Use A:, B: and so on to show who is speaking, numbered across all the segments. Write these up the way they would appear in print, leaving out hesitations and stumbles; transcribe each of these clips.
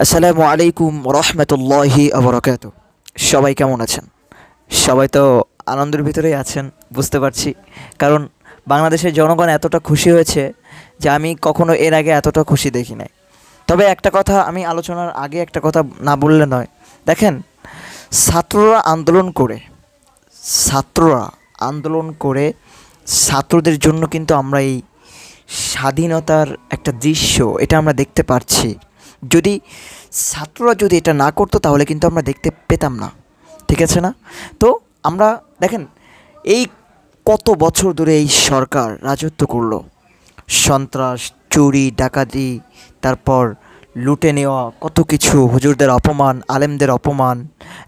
A: আসসালামু আলাইকুম রহমতুল্লাহি আবরাকাতু। সবাই কেমন আছেন? সবাই তো আনন্দের ভিতরেই আছেন, বুঝতে পারছি। কারণ বাংলাদেশের জনগণ এতটা খুশি হয়েছে যে আমি কখনো এর আগে এতটা খুশি দেখি নাই। তবে একটা কথা, আমি আলোচনার আগে একটা কথা না বললে নয়। দেখেন, ছাত্ররা আন্দোলন করে ছাত্ররা আন্দোলন করে ছাত্রদের জন্য কিন্তু আমরা এই স্বাধীনতার একটা দৃশ্য এটা আমরা দেখতে পারছি। যদি ছাত্ররা যদি এটা না করতো তাহলে কিন্তু আমরা দেখতে পেতাম না, ঠিক আছে না? তো আমরা দেখেন, এই কত বছর ধরে এই সরকার রাজত্ব করলো, সন্ত্রাস, চুরি, ডাকাতি, তারপর লুটে নেওয়া, কত কিছু, হুজুরদের অপমান, আলেমদের অপমান,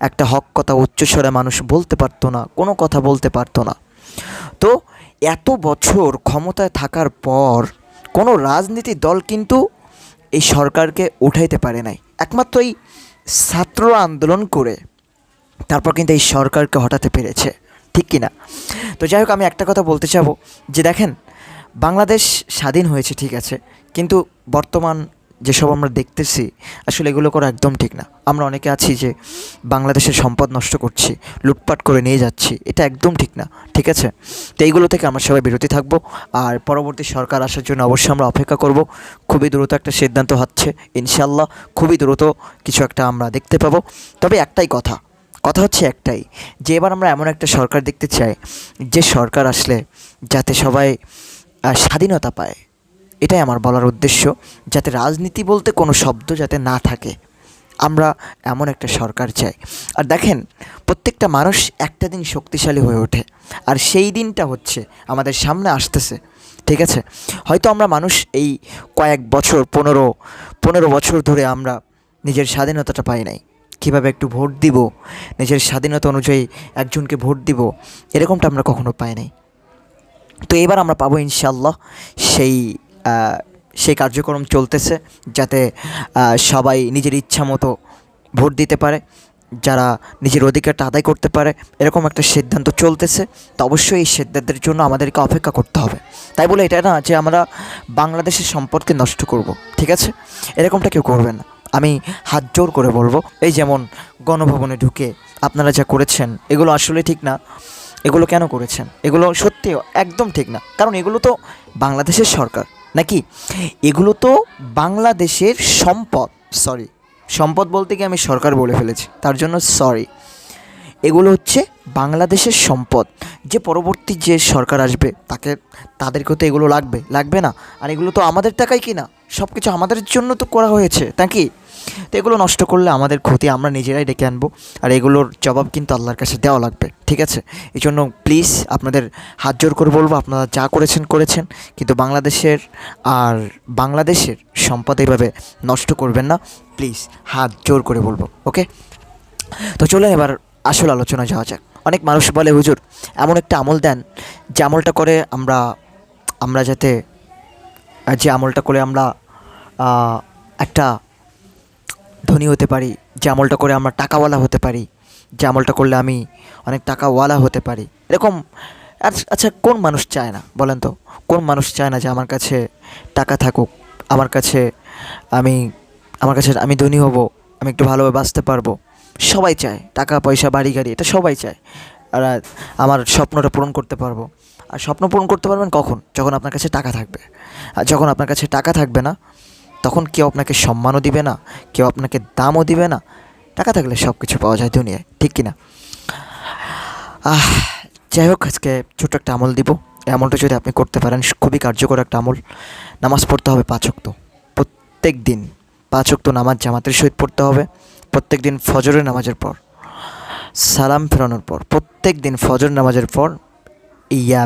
A: একটা হক কথা উচ্চস্বরে মানুষ বলতে পারতো না, কোনো কথা বলতে পারতো না। তো এত বছর ক্ষমতায় থাকার পর কোনো রাজনীতি দল কিন্তু এই সরকারকে উঠাইতে পারে নাই। একমাত্র এই ছাত্র আন্দোলন করে তারপর কিন্তু এই সরকারকে হটাতে পেরেছে, ঠিক কি না? তো যাই হোক, আমি একটা কথা বলতে চাবো যে দেখেন, বাংলাদেশ স্বাধীন হয়েছে ঠিক আছে, কিন্তু বর্তমান যেসব আমরা দেখতেছি আসলে এগুলো করা একদম ঠিক না। আমরা অনেকে আছি যে বাংলাদেশের সম্পদ নষ্ট করছি, লুটপাট করে নিয়ে যাচ্ছি, এটা একদম ঠিক না, ঠিক আছে? তো এইগুলো থেকে আমরা সবাই বিরতি থাকবো। আর পরবর্তী সরকার আসার জন্য অবশ্যই আমরা অপেক্ষা করব। খুবই দ্রুত একটা সিদ্ধান্ত হচ্ছে ইনশাল্লাহ, খুবই দ্রুত কিছু একটা আমরা দেখতে পাবো। তবে একটাই কথা, কথা হচ্ছে একটাই, যে এবার আমরা এমন একটা সরকার দেখতে চাই যে সরকার আসলে যাতে সবাই স্বাধীনতা পায়। এটাই আমার বলার উদ্দেশ্য, যাতে রাজনীতি বলতে কোনো শব্দ যাতে না থাকে। আমরা এমন একটা সরকার চাই। আর দেখেন, প্রত্যেকটা মানুষ একটা দিন শক্তিশালী হয়ে ওঠে, আর সেই দিনটা হচ্ছে আমাদের সামনে আসতেছে, ঠিক আছে? হয়তো আমরা মানুষ এই কয়েক বছর, পনেরো পনেরো বছর ধরে আমরা নিজের স্বাধীনতাটা পাই নাই। কীভাবে একটু ভোট দিব, নিজের স্বাধীনতা অনুযায়ী একজনকে ভোট দিব, এরকমটা আমরা কখনো পাই নাই। তো এবার আমরা পাবো ইনশাল্লাহ। সেই সেই কার্যক্রম চলতেছে, যাতে সবাই নিজের ইচ্ছা মতো ভোট দিতে পারে, যারা নিজের অধিকারটা আদায় করতে পারে, এরকম একটা সিদ্ধান্ত চলতেছে। তো অবশ্যই এই সিদ্ধান্তের জন্য আমাদেরকে অপেক্ষা করতে হবে। তাই বলে এটা না যে আমরা বাংলাদেশের সম্পদকে নষ্ট করব, ঠিক আছে? এরকমটা কেউ করবে না, আমি হাত জোর করে বলবো। এই যেমন গণভবনে ঢুকে আপনারা যা করেছেন, এগুলো আসলে ঠিক না। এগুলো কেন করেছেন? এগুলো সত্যি একদম ঠিক না, কারণ এগুলো তো বাংলাদেশের সরকার নাকি, এগুলো তো বাংলাদেশের সম্পদ। সরি, সম্পদ বলতে গিয়ে আমি সরকার বলে ফেলেছি, তার জন্য সরি। এগুলো হচ্ছে বাংলাদেশের সম্পদ। যে পরবর্তী যে সরকার আসবে তাদেরকেও তো এগুলো লাগবে, লাগবে না? আর এগুলো তো আমাদের টাকাই কিনা, সব কিছু আমাদের জন্য তো করা হয়েছে নাকি? তো এগুলো নষ্ট করলে আমাদের ক্ষতি আমরা নিজেরাই ডেকে আনবো, আর এগুলোর জবাব কিন্তু আল্লাহর কাছে দেওয়া লাগবে, ঠিক আছে? এই জন্য প্লিজ আপনাদের হাত জোর করে বলবো, আপনারা যা করেছেন করেছেন, কিন্তু বাংলাদেশের সম্পদ এইভাবে নষ্ট করবেন না, প্লিজ, হাত জোর করে বলবো, ওকে? তো চলে এবার আসল আলোচনা যাওয়া যাক। অনেক মানুষ বলে, হুজুর এমন একটা আমল দেন যে আমলটা করে আমরা আমরা যাতে যে আমলটা করে আমরা একটা ধনী হতে পারি, যে আমলটা করে আমরা টাকাওয়ালা হতে পারি, যে আমলটা করলে আমি অনেক টাকাওয়ালা হতে পারি, এরকম। আচ্ছা, কোন মানুষ চায় না বলেন তো? কোন মানুষ চায় না যে আমার কাছে টাকা থাকুক, আমার কাছে আমি আমি ধনী হব, আমি একটু ভালোভাবে বাঁচতে পারবো? সবাই চায় টাকা পয়সা, বাড়ি গাড়ি, এটা সবাই চায়। আর আমার স্বপ্নটা পূরণ করতে পারবো। আর স্বপ্ন পূরণ করতে পারবেন কখন? যখন আপনার কাছে টাকা থাকবে। আর যখন আপনার কাছে টাকা থাকবে না, তখন কেউ আপনাকে সম্মানও দিবে না, কেউ আপনাকে দামও দিবে না। টাকা থাকলে সব কিছু পাওয়া যায় দুনিয়ায়, ঠিক কি না? যাই হোক, আজকে ছোটো একটা আমল দিব। এই আমলটা যদি আপনি করতে পারেন, খুবই কার্যকর একটা আমল। নামাজ পড়তে হবে 5 ওয়াক্ত, প্রত্যেক দিন 5 ওয়াক্ত নামাজ জামাতের সহিত পড়তে হবে। প্রত্যেক দিন ফজরের নামাজের পর, সালাম ফেরানোর পর, প্রত্যেক দিন ফজর নামাজের পর ইয়া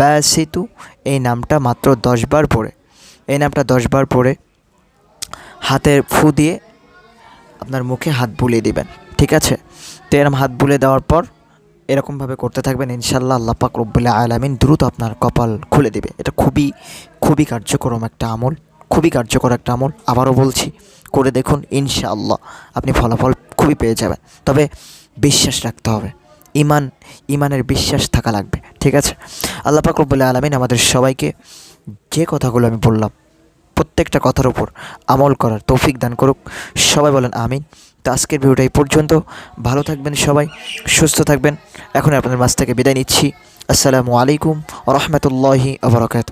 A: বাসিতু এই নামটা মাত্র 10 বার পড়ে, এই নামটা 10 বার পড়ে হাতের ফু দিয়ে আপনার মুখে হাত বুলিয়ে দিবেন, ঠিক আছে? তো এরকম হাত বুলিয়ে দেওয়ার পর এরকমভাবে করতে থাকবেন, ইনশাআল্লাহ আল্লাহ পাক রব্বুল আলামিন দ্রুত আপনার কপাল খুলে দিবে। এটা খুবই খুবই কার্যকর একটা আমল, খুবই কার্যকর একটা আমল। আবারও বলছি, করে দেখুন, ইনশাআল্লাহ আপনি ফলাফল খুবই পেয়ে যাবেন। তবে বিশ্বাস রাখতে হবে, ইমানের বিশ্বাস থাকা লাগবে, ঠিক আছে? আল্লাহ পাক রব্বুল আলামিন আমাদের সবাইকে যে কথাগুলো আমি বললাম প্রত্যেকটা কথার উপর আমল করার তৌফিক দান করুক। সবাই বলেন আমিন। তো আজকের ভিডিওটা এই পর্যন্ত। ভালো থাকবেন সবাই, সুস্থ থাকবেন। এখন আপনাদের মাঝ থেকে বিদায় নিচ্ছি। আসসালামু আলাইকুম ওয়া রাহমাতুল্লাহি ওয়া বারাকাতুহু।